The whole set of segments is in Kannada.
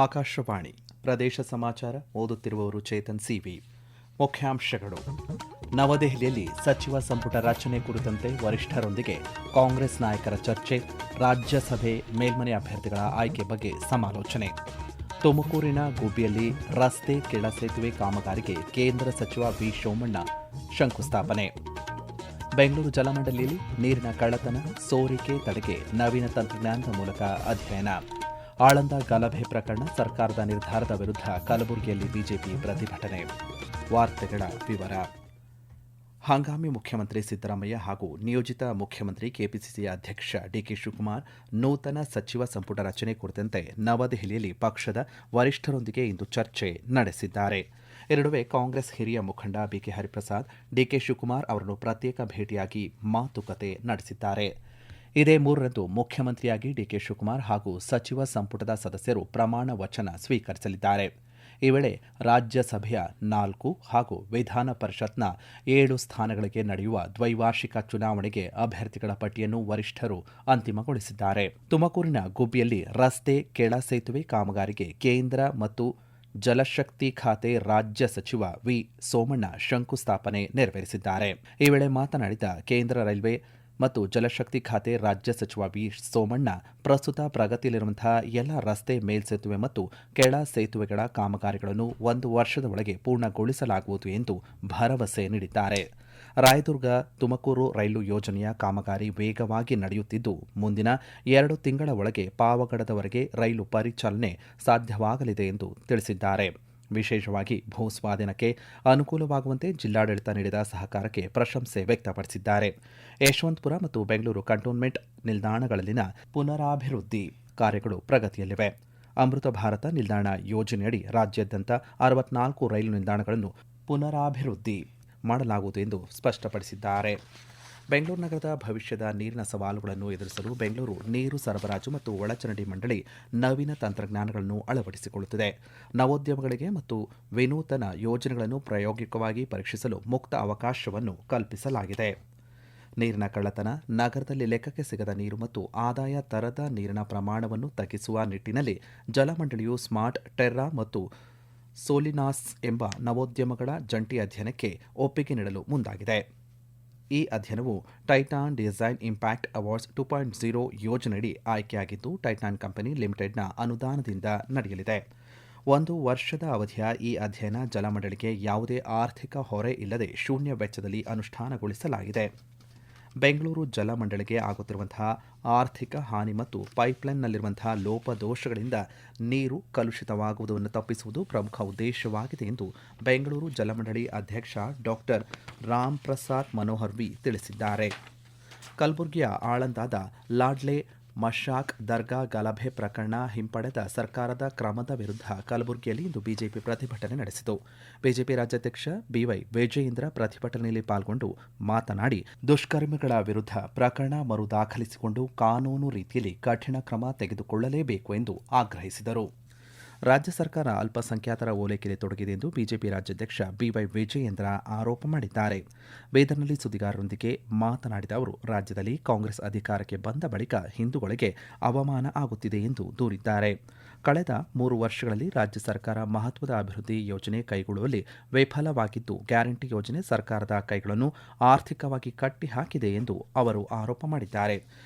ಆಕಾಶವಾಣಿ ಪ್ರದೇಶ ಸಮಾಚಾರ ಓದುತ್ತಿರುವವರು ಚೇತನ್ ಸಿವಿ. ಮುಖ್ಯಾಂಶಗಳು. ನವದೆಹಲಿಯಲ್ಲಿ ಸಚಿವ ಸಂಪುಟ ರಚನೆ ಕುರಿತಂತೆ ವರಿಷ್ಠರೊಂದಿಗೆ ಕಾಂಗ್ರೆಸ್ ನಾಯಕರ ಚರ್ಚೆ, ರಾಜ್ಯಸಭೆ ಮೇಲ್ಮನೆ ಅಭ್ಯರ್ಥಿಗಳ ಆಯ್ಕೆ ಬಗ್ಗೆ ಸಮಾಲೋಚನೆ. ತುಮಕೂರಿನ ಗುಬ್ಬಿಯಲ್ಲಿ ರಸ್ತೆ ಕೆಳ ಸೇತುವೆ ಕಾಮಗಾರಿಗೆ ಕೇಂದ್ರ ಸಚಿವ ವಿ ಸೋಮಣ್ಣ ಶಂಕುಸ್ಥಾಪನೆ. ಬೆಂಗಳೂರು ಜಲಮಂಡಲಿಯಲ್ಲಿ ನೀರಿನ ಕಳ್ಳತನ, ಸೋರಿಕೆ ತಡೆಗೆ ನವೀನ ತಂತ್ರಜ್ಞಾನದ ಮೂಲಕ ಅಧ್ಯಯನ. ಆಳಂದ ಗಲಭೆ ಪ್ರಕರಣ ಸರ್ಕಾರದ ನಿರ್ಧಾರದ ವಿರುದ್ಧ ಕಲಬುರಗಿಯಲ್ಲಿ ಬಿಜೆಪಿ ಪ್ರತಿಭಟನೆ. ವಾರ್ತೆಗಳ ವಿವರ. ಹಂಗಾಮಿ ಮುಖ್ಯಮಂತ್ರಿ ಸಿದ್ದರಾಮಯ್ಯ ಹಾಗೂ ನಿಯೋಜಿತ ಮುಖ್ಯಮಂತ್ರಿ ಕೆಪಿಸಿಸಿ ಅಧ್ಯಕ್ಷ ಡಿಕೆ ಶಿವಕುಮಾರ್ ನೂತನ ಸಚಿವ ಸಂಪುಟ ರಚನೆ ಕುರಿತಂತೆ ನವದೆಹಲಿಯಲ್ಲಿ ಪಕ್ಷದ ವರಿಷ್ಠರೊಂದಿಗೆ ಇಂದು ಚರ್ಚೆ ನಡೆಸಿದ್ದಾರೆ. ಈ ನಡುವೆ ಕಾಂಗ್ರೆಸ್ ಹಿರಿಯ ಮುಖಂಡ ಬಿಕೆ ಹರಿಪ್ರಸಾದ್ ಡಿಕೆ ಶಿವಕುಮಾರ್ ಅವರನ್ನು ಪ್ರತ್ಯೇಕ ಭೇಟಿಯಾಗಿ ಮಾತುಕತೆ ನಡೆಸಿದ್ದಾರೆ. ಇದೇ 3ರಂದು ಮುಖ್ಯಮಂತ್ರಿಯಾಗಿ ಡಿಕೆ ಶಿವಕುಮಾರ್ ಹಾಗೂ ಸಚಿವ ಸಂಪುಟದ ಸದಸ್ಯರು ಪ್ರಮಾಣ ವಚನ ಸ್ವೀಕರಿಸಲಿದ್ದಾರೆ. ಈ ವೇಳೆ ರಾಜ್ಯಸಭೆಯ 4 ಹಾಗೂ ವಿಧಾನ ಪರಿಷತ್ನ 7 ಸ್ಥಾನಗಳಿಗೆ ನಡೆಯುವ ದ್ವೈವಾರ್ಷಿಕ ಚುನಾವಣೆಗೆ ಅಭ್ಯರ್ಥಿಗಳ ಪಟ್ಟಿಯನ್ನು ವರಿಷ್ಠರು ಅಂತಿಮಗೊಳಿಸಿದ್ದಾರೆ. ತುಮಕೂರಿನ ಗುಬ್ಬಿಯಲ್ಲಿ ರಸ್ತೆ ಕೆಳ ಸೇತುವೆ ಕಾಮಗಾರಿಗೆ ಕೇಂದ್ರ ಮತ್ತು ಜಲಶಕ್ತಿ ಖಾತೆ ರಾಜ್ಯ ಸಚಿವ ವಿ ಸೋಮಣ್ಣ ಶಂಕುಸ್ಥಾಪನೆ ನೆರವೇರಿಸಿದ್ದಾರೆ. ಈ ವೇಳೆ ಮಾತನಾಡಿದ ಕೇಂದ್ರ ರೈಲ್ವೆ ಮತ್ತು ಜಲಶಕ್ತಿ ಖಾತೆ ರಾಜ್ಯ ಸಚಿವ ವಿ ಸೋಮಣ್ಣ, ಪ್ರಸ್ತುತ ಪ್ರಗತಿಯಲ್ಲಿರುವಂತಹ ಎಲ್ಲ ರಸ್ತೆ ಮೇಲ್ಸೇತುವೆ ಮತ್ತು ಕೆಳ ಸೇತುವೆಗಳ ಕಾಮಗಾರಿಗಳನ್ನು 1 ವರ್ಷದ ಒಳಗೆ ಪೂರ್ಣಗೊಳಿಸಲಾಗುವುದು ಎಂದು ಭರವಸೆ ನೀಡಿದ್ದಾರೆ. ರಾಯದುರ್ಗ ತುಮಕೂರು ರೈಲು ಯೋಜನೆಯ ಕಾಮಗಾರಿ ವೇಗವಾಗಿ ನಡೆಯುತ್ತಿದ್ದು, ಮುಂದಿನ 2 ತಿಂಗಳ ಒಳಗೆ ಪಾವಗಡದವರೆಗೆ ರೈಲು ಪರಿಚಾಲನೆ ಸಾಧ್ಯವಾಗಲಿದೆ ಎಂದು ತಿಳಿಸಿದ್ದಾರೆ. ವಿಶೇಷವಾಗಿ ಭೂಸ್ವಾಧೀನಕ್ಕೆ ಅನುಕೂಲವಾಗುವಂತೆ ಜಿಲ್ಲಾಡಳಿತ ನೀಡಿದ ಸಹಕಾರಕ್ಕೆ ಪ್ರಶಂಸೆ ವ್ಯಕ್ತಪಡಿಸಿದ್ದಾರೆ. ಯಶವಂತಪುರ ಮತ್ತು ಬೆಂಗಳೂರು ಕಂಟೋನ್ಮೆಂಟ್ ನಿಲ್ದಾಣಗಳಲ್ಲಿನ ಪುನರಾಭಿವೃದ್ಧಿ ಕಾರ್ಯಗಳು ಪ್ರಗತಿಯಲ್ಲಿವೆ. ಅಮೃತ ಭಾರತ ನಿಲ್ದಾಣ ಯೋಜನೆಯಡಿ ರಾಜ್ಯಾದ್ಯಂತ 64 ರೈಲು ನಿಲ್ದಾಣಗಳನ್ನು ಪುನರಾಭಿವೃದ್ಧಿ ಮಾಡಲಾಗುವುದು ಎಂದು ಸ್ಪಷ್ಟಪಡಿಸಿದ್ದಾರೆ. ಬೆಂಗಳೂರು ನಗರದ ಭವಿಷ್ಯದ ನೀರಿನ ಸವಾಲುಗಳನ್ನು ಎದುರಿಸಲು ಬೆಂಗಳೂರು ನೀರು ಸರಬರಾಜು ಮತ್ತು ಒಳಚರಂಡಿ ಮಂಡಳಿ ನವೀನ ತಂತ್ರಜ್ಞಾನಗಳನ್ನು ಅಳವಡಿಸಿಕೊಳ್ಳುತ್ತಿದೆ. ನವೋದ್ಯಮಗಳಿಗೆ ಮತ್ತು ವಿನೂತನ ಯೋಜನೆಗಳನ್ನು ಪ್ರಾಯೋಗಿಕವಾಗಿ ಪರೀಕ್ಷಿಸಲು ಮುಕ್ತ ಅವಕಾಶವನ್ನು ಕಲ್ಪಿಸಲಾಗಿದೆ. ನೀರಿನ ಕಳ್ಳತನ, ನಗರದಲ್ಲಿ ಲೆಕ್ಕಕ್ಕೆ ಸಿಗದ ನೀರು ಮತ್ತು ಆದಾಯ ತರದ ನೀರಿನ ಪ್ರಮಾಣವನ್ನು ತಗ್ಗಿಸುವ ನಿಟ್ಟಿನಲ್ಲಿ ಜಲಮಂಡಳಿಯು ಸ್ಮಾರ್ಟ್ ಟೆರ್ರಾ ಮತ್ತು ಸೋಲಿನಾಸ್ ಎಂಬ ನವೋದ್ಯಮಗಳ ಜಂಟಿ ಅಧ್ಯಯನಕ್ಕೆ ಒಪ್ಪಿಗೆ ನೀಡಲು ಮುಂದಾಗಿದೆ. ಈ ಅಧ್ಯಯನವು ಟೈಟಾನ್ ಡಿಸೈನ್ ಇಂಪ್ಯಾಕ್ಟ್ ಅವಾರ್ಡ್ಸ್ 2.0 ಯೋಜನೆಯಡಿ ಆಯ್ಕೆಯಾಗಿದ್ದು, ಟೈಟಾನ್ ಕಂಪನಿ ಲಿಮಿಟೆಡ್ನ ಅನುದಾನದಿಂದ ನಡೆಯಲಿದೆ. 1 ವರ್ಷದ ಅವಧಿಯ ಈ ಅಧ್ಯಯನ ಜಲಮಂಡಳಿಗೆ ಯಾವುದೇ ಆರ್ಥಿಕ ಹೊರೆ ಇಲ್ಲದೆ ಶೂನ್ಯ ವೆಚ್ಚದಲ್ಲಿ ಅನುಷ್ಠಾನಗೊಳಿಸಲಾಗಿದೆ. ಬೆಂಗಳೂರು ಜಲಮಂಡಳಿಗೆ ಆಗುತ್ತಿರುವಂತಹ ಆರ್ಥಿಕ ಹಾನಿ ಮತ್ತು ಪೈಪ್ಲೈನ್ನಲ್ಲಿರುವಂತಹ ಲೋಪದೋಷಗಳಿಂದ ನೀರು ಕಲುಷಿತವಾಗುವುದನ್ನು ತಪ್ಪಿಸುವುದು ಪ್ರಮುಖ ಉದ್ದೇಶವಾಗಿದೆ ಎಂದು ಬೆಂಗಳೂರು ಜಲಮಂಡಳಿ ಅಧ್ಯಕ್ಷ ಡಾಕ್ಟರ್ ರಾಮ್ ಪ್ರಸಾದ್ ಮನೋಹರ್ ವಿ ತಿಳಿಸಿದ್ದಾರೆ. ಕಲಬುರಗಿಯ ಆಳಂದಾದ ಲಾಡ್ಲೆ ಮಶಾಕ್ ದರ್ಗಾ ಗಲಭೆ ಪ್ರಕರಣ ಹಿಂಪಡೆದ ಸರ್ಕಾರದ ಕ್ರಮದ ವಿರುದ್ಧ ಕಲಬುರಗಿಯಲ್ಲಿ ಇಂದು ಬಿಜೆಪಿ ಪ್ರತಿಭಟನೆ ನಡೆಸಿತು. ಬಿಜೆಪಿ ರಾಜ್ಯಾಧ್ಯಕ್ಷ ಬಿವೈ ವಿಜಯೇಂದ್ರ ಪ್ರತಿಭಟನೆಯಲ್ಲಿ ಪಾಲ್ಗೊಂಡು ಮಾತನಾಡಿ, ದುಷ್ಕರ್ಮಿಗಳ ವಿರುದ್ಧ ಪ್ರಕರಣ ಮರು ದಾಖಲಿಸಿಕೊಂಡು ಕಾನೂನು ರೀತಿಯಲ್ಲಿ ಕಠಿಣ ಕ್ರಮ ತೆಗೆದುಕೊಳ್ಳಲೇಬೇಕು ಎಂದು ಆಗ್ರಹಿಸಿದರು. ರಾಜ್ಯ ಸರ್ಕಾರ ಅಲ್ಪಸಂಖ್ಯಾತರ ಓಲೈಕೆಯಲ್ಲಿ ತೊಡಗಿದೆ ಎಂದು ಬಿಜೆಪಿ ರಾಜ್ಯಾಧ್ಯಕ್ಷ ಬಿವೈ ವಿಜಯೇಂದ್ರ ಆರೋಪ ಮಾಡಿದ್ದಾರೆ. ಬೀದರ್ನಲ್ಲಿ ಸುದ್ದಿಗಾರರೊಂದಿಗೆ ಮಾತನಾಡಿದ ಅವರು, ರಾಜ್ಯದಲ್ಲಿ ಕಾಂಗ್ರೆಸ್ ಅಧಿಕಾರಕ್ಕೆ ಬಂದ ಬಳಿಕ ಹಿಂದೂಗಳಿಗೆ ಅವಮಾನ ಆಗುತ್ತಿದೆ ಎಂದು ದೂರಿದ್ದಾರೆ. ಕಳೆದ 3 ವರ್ಷಗಳಲ್ಲಿ ರಾಜ್ಯ ಸರ್ಕಾರ ಮಹತ್ವದ ಅಭಿವೃದ್ಧಿ ಯೋಜನೆ ಕೈಗೊಳ್ಳುವಲ್ಲಿ ವಿಫಲವಾಗಿದ್ದು, ಗ್ಯಾರಂಟಿ ಯೋಜನೆ ಸರ್ಕಾರದ ಕೈಗಳನ್ನು ಆರ್ಥಿಕವಾಗಿ ಕಟ್ಟಿಹಾಕಿದೆ ಎಂದು ಅವರು ಆರೋಪ ಮಾಡಿದ್ದಾರೆ.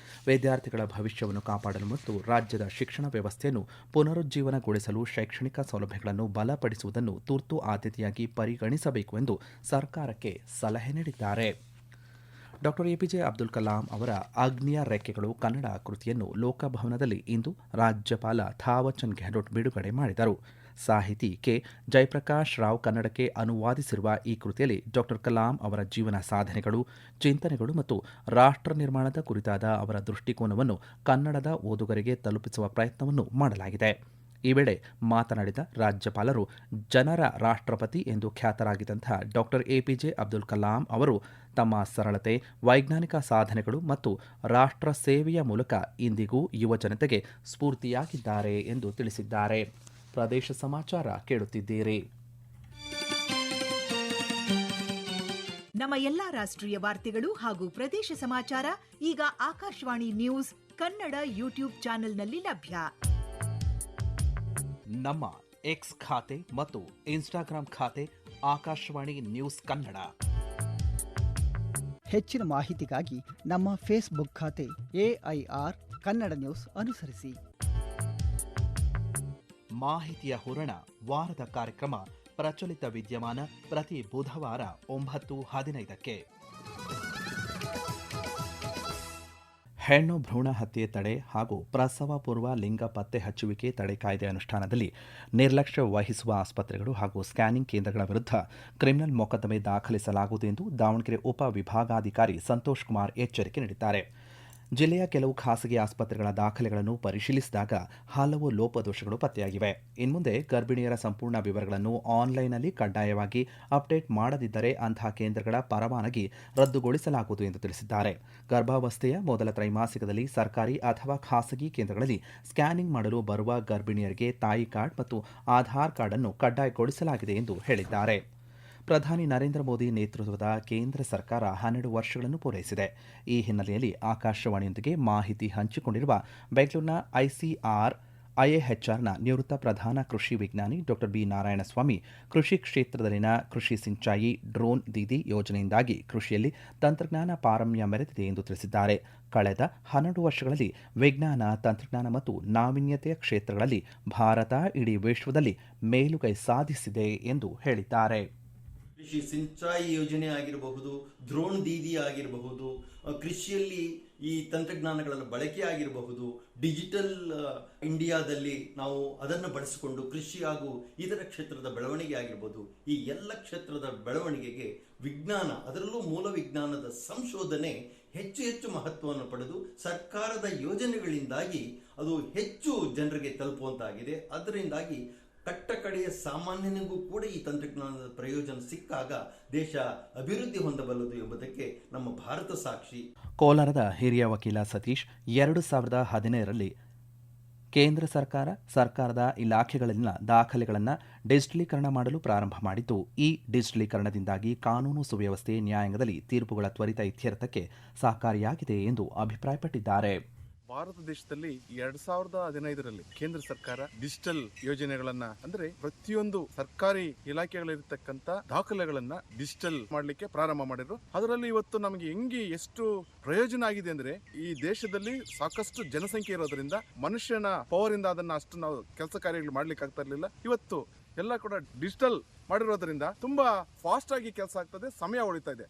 ವಿದ್ಯಾರ್ಥಿಗಳ ಭವಿಷ್ಯವನ್ನು ಕಾಪಾಡಲು ಮತ್ತು ರಾಜ್ಯದ ಶಿಕ್ಷಣ ವ್ಯವಸ್ಥೆಯನ್ನು ಪುನರುಜ್ಜೀವನಗೊಳಿಸಲು ಶೈಕ್ಷಣಿಕ ಸೌಲಭ್ಯಗಳನ್ನು ಬಲಪಡಿಸುವುದನ್ನು ತುರ್ತು ಆದ್ಯತೆಯಾಗಿ ಪರಿಗಣಿಸಬೇಕು ಎಂದು ಸರ್ಕಾರಕ್ಕೆ ಸಲಹೆ ನೀಡಿದ್ದಾರೆ. ಡಾಕ್ಟರ್ ಎಪಿಜೆ ಅಬ್ದುಲ್ ಕಲಾಂ ಅವರ ಅಗ್ನಿಯ ರೆಕ್ಕೆಗಳು ಕನ್ನಡ ಕೃತಿಯನ್ನು ಲೋಕಭವನದಲ್ಲಿ ಇಂದು ರಾಜ್ಯಪಾಲ ಥಾವರ್ಚಂದ್ ಗೆಹ್ಲೋಟ್ ಬಿಡುಗಡೆ ಮಾಡಿದರು. ಸಾಹಿತಿ ಕೆ ಜಯಪ್ರಕಾಶ್ ರಾವ್ ಕನ್ನಡಕ್ಕೆ ಅನುವಾದಿಸಿರುವ ಈ ಕೃತಿಯಲ್ಲಿ ಡಾಕ್ಟರ್ ಕಲಾಂ ಅವರ ಜೀವನ ಸಾಧನೆಗಳು, ಚಿಂತನೆಗಳು ಮತ್ತು ರಾಷ್ಟ್ರ ನಿರ್ಮಾಣದ ಕುರಿತಾದ ಅವರ ದೃಷ್ಟಿಕೋನವನ್ನು ಕನ್ನಡದ ಓದುಗರಿಗೆ ತಲುಪಿಸುವ ಪ್ರಯತ್ನವನ್ನು ಮಾಡಲಾಗಿದೆ. ಈ ವೇಳೆ ಮಾತನಾಡಿದ ರಾಜ್ಯಪಾಲರು, ಜನರ ರಾಷ್ಟ್ರಪತಿ ಎಂದು ಖ್ಯಾತರಾಗಿದ್ದಂತಹ ಡಾಕ್ಟರ್ ಎಪಿಜೆ ಅಬ್ದುಲ್ ಕಲಾಂ ಅವರು ತಮ್ಮ ಸರಳತೆ, ವೈಜ್ಞಾನಿಕ ಸಾಧನೆಗಳು ಮತ್ತು ರಾಷ್ಟ್ರ ಸೇವೆಯ ಮೂಲಕ ಇಂದಿಗೂ ಯುವ ಜನತೆಗೆ ಸ್ಫೂರ್ತಿಯಾಗಿದ್ದಾರೆ ಎಂದು ತಿಳಿಸಿದ್ದಾರೆ. ಪ್ರದೇಶ ಸಮಾಚಾರ ಕೇಳುತ್ತಿದ್ದೀರಿ. ನಮ್ಮ ಎಲ್ಲಾ ರಾಷ್ಟ್ರೀಯ ವಾರ್ತೆಗಳು ಹಾಗೂ ಪ್ರದೇಶ ಸಮಾಚಾರ ಈಗ ಆಕಾಶವಾಣಿ ನ್ಯೂಸ್ ಕನ್ನಡ ಯೂಟ್ಯೂಬ್ ಚಾನೆಲ್ನಲ್ಲಿ ಲಭ್ಯ. ನಮ್ಮ ಎಕ್ಸ್ ಖಾತೆ ಮತ್ತು ಇನ್ಸ್ಟಾಗ್ರಾಂ ಖಾತೆ ಆಕಾಶವಾಣಿ ನ್ಯೂಸ್ ಕನ್ನಡ. ಹೆಚ್ಚಿನ ಮಾಹಿತಿಗಾಗಿ ನಮ್ಮ ಫೇಸ್ಬುಕ್ ಖಾತೆ AIR ಕನ್ನಡ ನ್ಯೂಸ್ ಅನುಸರಿಸಿ. ಮಾಹಿತಿಯ ಹೂರಣ ವಾರದ ಕಾರ್ಯಕ್ರಮ ಪ್ರಚಲಿತ ವಿದ್ಯಮಾನ ಪ್ರತಿ ಬುಧವಾರ 9:15ಕ್ಕೆ. ಹೆಣ್ಣು ಭ್ರೂಣ ಹತ್ಯೆ ತಡೆ ಹಾಗೂ ಪ್ರಸವ ಪೂರ್ವ ಲಿಂಗ ಪತ್ತೆ ಹಚ್ಚುವಿಕೆ ತಡೆ ಕಾಯ್ದೆ ಅನುಷ್ಠಾನದಲ್ಲಿ ನಿರ್ಲಕ್ಷ್ಯ ವಹಿಸುವ ಆಸ್ಪತ್ರೆಗಳು ಹಾಗೂ ಸ್ಕ್ಯಾನಿಂಗ್ ಕೇಂದ್ರಗಳ ವಿರುದ್ಧ ಕ್ರಿಮಿನಲ್ ಮೊಕದ್ದಮೆ ದಾಖಲಿಸಲಾಗುವುದು ಎಂದು ದಾವಣಗೆರೆ ಉಪ ವಿಭಾಗಾಧಿಕಾರಿ ಸಂತೋಷ್ ಕುಮಾರ್ ಎಚ್ಚರಿಕೆ ನೀಡಿದ್ದಾರೆ. ಜಿಲ್ಲೆಯ ಕೆಲವು ಖಾಸಗಿ ಆಸ್ಪತ್ರೆಗಳ ದಾಖಲೆಗಳನ್ನು ಪರಿಶೀಲಿಸಿದಾಗ ಹಲವು ಲೋಪದೋಷಗಳು ಪತ್ತೆಯಾಗಿವೆ. ಇನ್ಮುಂದೆ ಗರ್ಭಿಣಿಯರ ಸಂಪೂರ್ಣ ವಿವರಗಳನ್ನು ಆನ್ಲೈನ್ನಲ್ಲಿ ಕಡ್ಡಾಯವಾಗಿ ಅಪ್ಡೇಟ್ ಮಾಡದಿದ್ದರೆ ಅಂತಹ ಕೇಂದ್ರಗಳ ಪರವಾನಗಿ ರದ್ದುಗೊಳಿಸಲಾಗುವುದು ಎಂದು ತಿಳಿಸಿದ್ದಾರೆ. ಗರ್ಭಾವಸ್ಥೆಯ ಮೊದಲ ತ್ರೈಮಾಸಿಕದಲ್ಲಿ ಸರ್ಕಾರಿ ಅಥವಾ ಖಾಸಗಿ ಕೇಂದ್ರಗಳಲ್ಲಿ ಸ್ಕ್ಯಾನಿಂಗ್ ಮಾಡಲು ಬರುವ ಗರ್ಭಿಣಿಯರಿಗೆ ತಾಯಿ ಕಾರ್ಡ್ ಮತ್ತು ಆಧಾರ್ ಕಾರ್ಡ್ ಅನ್ನು ಕಡ್ಡಾಯಗೊಳಿಸಲಾಗಿದೆ ಎಂದು ಹೇಳಿದ್ದಾರೆ. ಪ್ರಧಾನಿ ನರೇಂದ್ರ ಮೋದಿ ನೇತೃತ್ವದ ಕೇಂದ್ರ ಸರ್ಕಾರ 12 ವರ್ಷಗಳನ್ನು ಪೂರೈಸಿದೆ. ಈ ಹಿನ್ನೆಲೆಯಲ್ಲಿ ಆಕಾಶವಾಣಿಯೊಂದಿಗೆ ಮಾಹಿತಿ ಹಂಚಿಕೊಂಡಿರುವ ಬೆಂಗಳೂರಿನ ICAR-IAHRನ ನಿವೃತ್ತ ಪ್ರಧಾನ ಕೃಷಿ ವಿಜ್ಞಾನಿ ಡಾಕ್ಟರ್ ಬಿ ನಾರಾಯಣಸ್ವಾಮಿ, ಕೃಷಿ ಕ್ಷೇತ್ರದಲ್ಲಿನ ಕೃಷಿ ಸಿಂಚಾಯಿ ಡ್ರೋನ್ ದೀದಿ ಯೋಜನೆಯಿಂದಾಗಿ ಕೃಷಿಯಲ್ಲಿ ತಂತ್ರಜ್ಞಾನ ಪಾರಮ್ಯ ಮೆರೆದಿದೆ ಎಂದು ತಿಳಿಸಿದ್ದಾರೆ. ಕಳೆದ 12 ವರ್ಷಗಳಲ್ಲಿ ವಿಜ್ಞಾನ, ತಂತ್ರಜ್ಞಾನ ಮತ್ತು ನಾವೀನ್ಯತೆಯ ಕ್ಷೇತ್ರಗಳಲ್ಲಿ ಭಾರತ ಇಡೀ ವಿಶ್ವದಲ್ಲಿ ಮೇಲುಗೈ ಸಾಧಿಸಿದೆ ಎಂದು ಹೇಳಿದ್ದಾರೆ. ಕೃಷಿ ಸಿಂಚಾಯಿ ಯೋಜನೆ ಆಗಿರಬಹುದು, ಡ್ರೋನ್ ದೀದಿ ಆಗಿರಬಹುದು, ಕೃಷಿಯಲ್ಲಿ ಈ ತಂತ್ರಜ್ಞಾನಗಳ ಬಳಕೆ ಆಗಿರಬಹುದು, ಡಿಜಿಟಲ್ ಇಂಡಿಯಾದಲ್ಲಿ ನಾವು ಅದನ್ನು ಬಳಸಿಕೊಂಡು ಕೃಷಿ ಹಾಗೂ ಇತರ ಕ್ಷೇತ್ರದ ಬೆಳವಣಿಗೆ ಆಗಿರಬಹುದು. ಈ ಎಲ್ಲ ಕ್ಷೇತ್ರದ ಬೆಳವಣಿಗೆಗೆ ವಿಜ್ಞಾನ, ಅದರಲ್ಲೂ ಮೂಲ ವಿಜ್ಞಾನದ ಸಂಶೋಧನೆ ಹೆಚ್ಚು ಹೆಚ್ಚು ಮಹತ್ವವನ್ನು ಪಡೆದು ಸರ್ಕಾರದ ಯೋಜನೆಗಳಿಂದಾಗಿ ಅದು ಹೆಚ್ಚು ಜನರಿಗೆ ತಲುಪುವಂತಾಗಿದೆ. ಅದರಿಂದಾಗಿ ಕಟ್ಟಕಡೆಯ ಸಾಮಾನ್ಯನಿಗೂ ಕೂಡ ಈ ತಂತ್ರಜ್ಞಾನದ ಪ್ರಯೋಜನ ಸಿಕ್ಕಾಗ ದೇಶ ಅಭಿವೃದ್ಧಿ ಹೊಂದಬಲ್ಲದು ಎಂಬುದಕ್ಕೆ ನಮ್ಮ ಭಾರತ ಸಾಕ್ಷಿ. ಕೋಲಾರದ ಹಿರಿಯ ವಕೀಲ ಸತೀಶ್ 2017ರಲ್ಲಿ ಕೇಂದ್ರ ಸರ್ಕಾರದ ಇಲಾಖೆಗಳಲ್ಲಿನ ದಾಖಲೆಗಳನ್ನು ಡಿಜಿಟಲೀಕರಣ ಮಾಡಲು ಪ್ರಾರಂಭ ಮಾಡಿದ್ದು, ಈ ಡಿಜಿಟಲೀಕರಣದಿಂದಾಗಿ ಕಾನೂನು ಸುವ್ಯವಸ್ಥೆ, ನ್ಯಾಯಾಂಗದಲ್ಲಿ ತೀರ್ಪುಗಳ ತ್ವರಿತ ಇತ್ಯರ್ಥಕ್ಕೆ ಸಹಕಾರಿಯಾಗಿದೆ ಎಂದು ಅಭಿಪ್ರಾಯಪಟ್ಟಿದ್ದಾರೆ. ಭಾರತ ದೇಶದಲ್ಲಿ 2015ರಲ್ಲಿ ಕೇಂದ್ರ ಸರ್ಕಾರ ಡಿಜಿಟಲ್ ಯೋಜನೆಗಳನ್ನ, ಅಂದ್ರೆ ಪ್ರತಿಯೊಂದು ಸರ್ಕಾರಿ ಇಲಾಖೆಗಳಿರ್ತಕ್ಕಂಥ ದಾಖಲೆಗಳನ್ನ ಡಿಜಿಟಲ್ ಮಾಡ್ಲಿಕ್ಕೆ ಪ್ರಾರಂಭ ಮಾಡಿದ್ರು. ಅದರಲ್ಲಿ ಇವತ್ತು ನಮಗೆ ಎಷ್ಟು ಪ್ರಯೋಜನ ಆಗಿದೆ ಅಂದ್ರೆ, ಈ ದೇಶದಲ್ಲಿ ಸಾಕಷ್ಟು ಜನಸಂಖ್ಯೆ ಇರೋದ್ರಿಂದ ಮನುಷ್ಯನ ಪವರ್ ಇಂದ ಅದನ್ನ ಅಷ್ಟು ನಾವು ಕೆಲಸ ಕಾರ್ಯಗಳು ಮಾಡ್ಲಿಕ್ಕೆ ಆಗ್ತಾ ಇರ್ಲಿಲ್ಲ. ಇವತ್ತು ಎಲ್ಲ ಕೂಡ ಡಿಜಿಟಲ್ ಮಾಡಿರೋದ್ರಿಂದ ತುಂಬಾ ಫಾಸ್ಟ್ ಆಗಿ ಕೆಲಸ ಆಗ್ತದೆ, ಸಮಯ ಉಳಿತಾ ಇದೆ.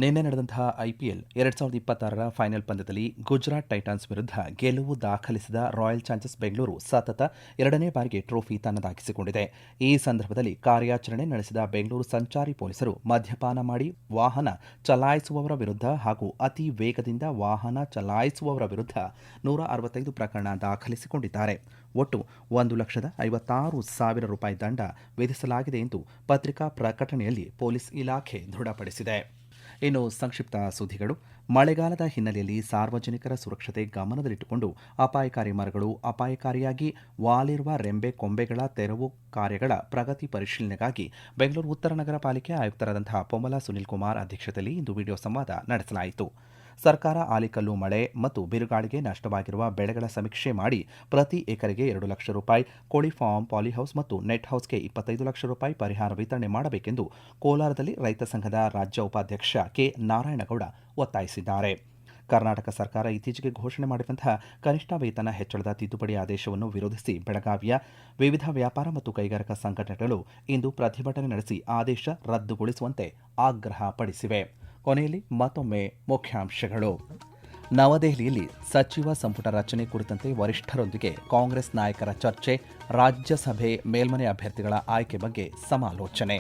ನಿನ್ನೆ ನಡೆದಂತಹ IPL 2026ರ ಫೈನಲ್ ಪಂದ್ಯದಲ್ಲಿ ಗುಜರಾತ್ ಟೈಟನ್ಸ್ ವಿರುದ್ಧ ಗೆಲುವು ದಾಖಲಿಸಿದ ರಾಯಲ್ ಚಾಲೆಂಜರ್ಸ್ ಬೆಂಗಳೂರು ಸತತ 2ನೇ ಬಾರಿಗೆ ಟ್ರೋಫಿ ತನ್ನದಾಗಿಸಿಕೊಂಡಿದೆ. ಈ ಸಂದರ್ಭದಲ್ಲಿ ಕಾರ್ಯಾಚರಣೆ ನಡೆಸಿದ ಬೆಂಗಳೂರು ಸಂಚಾರಿ ಪೊಲೀಸರು ಮದ್ಯಪಾನ ಮಾಡಿ ವಾಹನ ಚಲಾಯಿಸುವವರ ವಿರುದ್ಧ ಹಾಗೂ ಅತಿ ವೇಗದಿಂದ ವಾಹನ ಚಲಾಯಿಸುವವರ ವಿರುದ್ಧ 165 ಪ್ರಕರಣ ದಾಖಲಿಸಿಕೊಂಡಿದ್ದಾರೆ. ಒಟ್ಟು 1,56,000 ರೂಪಾಯಿ ದಂಡ ವಿಧಿಸಲಾಗಿದೆ ಎಂದು ಪತ್ರಿಕಾ ಪ್ರಕಟಣೆಯಲ್ಲಿ ಪೊಲೀಸ್ ಇಲಾಖೆ ದೃಢಪಡಿಸಿದೆ. ಇನ್ನು ಸಂಕ್ಷಿಪ್ತ ಸುದ್ದಿಗಳು. ಮಳೆಗಾಲದ ಹಿನ್ನೆಲೆಯಲ್ಲಿ ಸಾರ್ವಜನಿಕರ ಸುರಕ್ಷತೆ ಗಮನದಲ್ಲಿಟ್ಟುಕೊಂಡು ಅಪಾಯಕಾರಿ ಮರಗಳು, ಅಪಾಯಕಾರಿಯಾಗಿ ವಾಲಿರುವ ರೆಂಬೆ ಕೊಂಬೆಗಳ ತೆರವು ಕಾರ್ಯಗಳ ಪ್ರಗತಿ ಪರಿಶೀಲನೆಗಾಗಿ ಬೆಂಗಳೂರು ಉತ್ತರ ನಗರ ಪಾಲಿಕೆ ಆಯುಕ್ತರಾದಂತಹ ಪೊಮ್ಮಲ ಸುನಿಲ್ ಕುಮಾರ್ ಅಧ್ಯಕ್ಷತೆಯಲ್ಲಿ ಇಂದು ವಿಡಿಯೋ ಸಂವಾದ ನಡೆಸಲಾಯಿತು. ಸರ್ಕಾರ ಆಲಿಕಲ್ಲು ಮಳೆ ಮತ್ತು ಬಿರುಗಾಳಿಗೆ ನಷ್ಟವಾಗಿರುವ ಬೆಳೆಗಳ ಸಮೀಕ್ಷೆ ಮಾಡಿ ಪ್ರತಿ ಎಕರೆಗೆ 2 ಲಕ್ಷ ರೂಪಾಯಿ, ಕೋಳಿ ಫಾರ್ಮ್, ಪಾಲಿಹೌಸ್ ಮತ್ತು ನೆಟ್ ಹೌಸ್ಗೆ 25 ಲಕ್ಷ ರೂಪಾಯಿ ಪರಿಹಾರ ವಿತರಣೆ ಮಾಡಬೇಕೆಂದು ಕೋಲಾರದಲ್ಲಿ ರೈತ ಸಂಘದ ರಾಜ್ಯ ಉಪಾಧ್ಯಕ್ಷ ಕೆ ನಾರಾಯಣಗೌಡ ಒತ್ತಾಯಿಸಿದ್ದಾರೆ. ಕರ್ನಾಟಕ ಸರ್ಕಾರ ಇತ್ತೀಚೆಗೆ ಘೋಷಣೆ ಮಾಡಿರುವಂತಹ ಕನಿಷ್ಠ ವೇತನ ಹೆಚ್ಚಳದ ತಿದ್ದುಪಡಿ ಆದೇಶವನ್ನು ವಿರೋಧಿಸಿ ಬೆಳಗಾವಿಯ ವಿವಿಧ ವ್ಯಾಪಾರ ಮತ್ತು ಕೈಗಾರಿಕಾ ಸಂಘಟನೆಗಳು ಇಂದು ಪ್ರತಿಭಟನೆ ನಡೆಸಿ ಆದೇಶ ರದ್ದುಗೊಳಿಸುವಂತೆ ಆಗ್ರಹಪಡಿಸಿವೆ. ಕೊನೆಯಲ್ಲಿ ಮತ್ತೊಮ್ಮೆ ಮುಖ್ಯಾಂಶಗಳು. ನವದೆಹಲಿಯಲ್ಲಿ ಸಚಿವ ಸಂಪುಟ ರಚನೆ ಕುರಿತಂತೆ ವರಿಷ್ಠರೊಂದಿಗೆ ಕಾಂಗ್ರೆಸ್ ನಾಯಕರ ಚರ್ಚೆ, ರಾಜ್ಯಸಭೆ ಮೇಲ್ಮನೆ ಅಭ್ಯರ್ಥಿಗಳ ಆಯ್ಕೆ ಬಗ್ಗೆ ಸಮಾಲೋಚನೆ.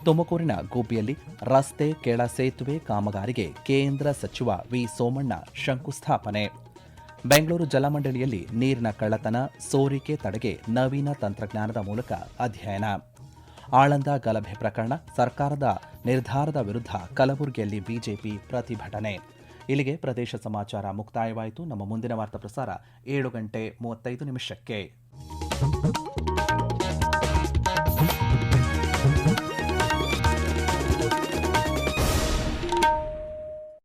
ತುಮಕೂರಿನ ಗುಬ್ಬಿಯಲ್ಲಿ ರಸ್ತೆ ಕೆಳ ಸೇತುವೆ ಕಾಮಗಾರಿಗೆ ಕೇಂದ್ರ ಸಚಿವ ವಿ ಸೋಮಣ್ಣ ಶಂಕುಸ್ಥಾಪನೆ. ಬೆಂಗಳೂರು ಜಲಮಂಡಳಿಯಲ್ಲಿ ನೀರಿನ ಕಳ್ಳತನ, ಸೋರಿಕೆ ತಡೆಗೆ ನವೀನ ತಂತ್ರಜ್ಞಾನದ ಮೂಲಕ ಅಧ್ಯಯನ. ಆಳಂದ ಗಲಭೆ ಪ್ರಕರಣ, ಸರ್ಕಾರದ ನಿರ್ಧಾರದ ವಿರುದ್ಧ ಕಲಬುರಗಿಯಲ್ಲಿ ಬಿಜೆಪಿ ಪ್ರತಿಭಟನೆ. ಇಲ್ಲಿಗೆ ಪ್ರದೇಶ ಸಮಾಚಾರ ಮುಕ್ತಾಯವಾಯಿತು. ನಮ್ಮ ಮುಂದಿನ ವಾರ್ತಾ ಪ್ರಸಾರ 7:35 ನಿಮಿಷಕ್ಕೆ.